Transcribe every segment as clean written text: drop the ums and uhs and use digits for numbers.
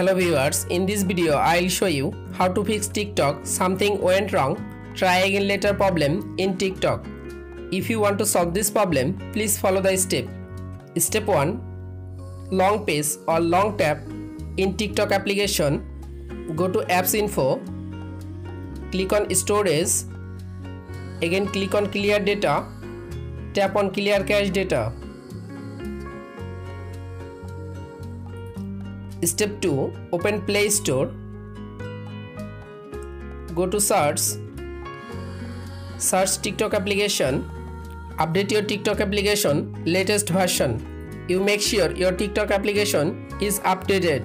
Hello viewers, in this video I'll show you how to fix TikTok something went wrong, try again later problem in TikTok. If you want to solve this problem, please follow the step. Step 1. Long press or long tap in TikTok application. Go to apps info, click on storage, again click on clear data, tap on clear cache data. Step 2. Open Play Store. Go to search TikTok application. Update your TikTok application latest version. You make sure your TikTok application is updated.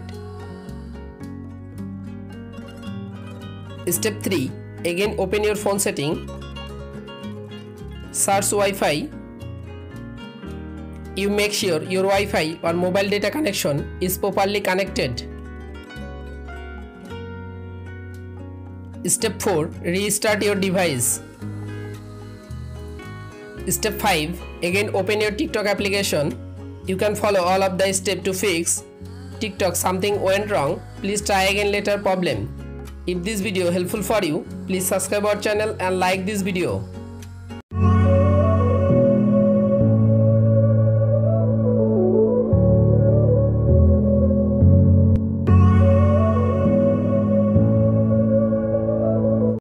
Step 3. Again open your phone setting. Search Wi-Fi. You make sure your Wi-Fi or mobile data connection is properly connected. Step 4. Restart your device. Step 5. Again open your TikTok application. You can follow all of the steps to fix TikTok something went wrong, please try again later problem. If this video helpful for you, please subscribe our channel and like this video.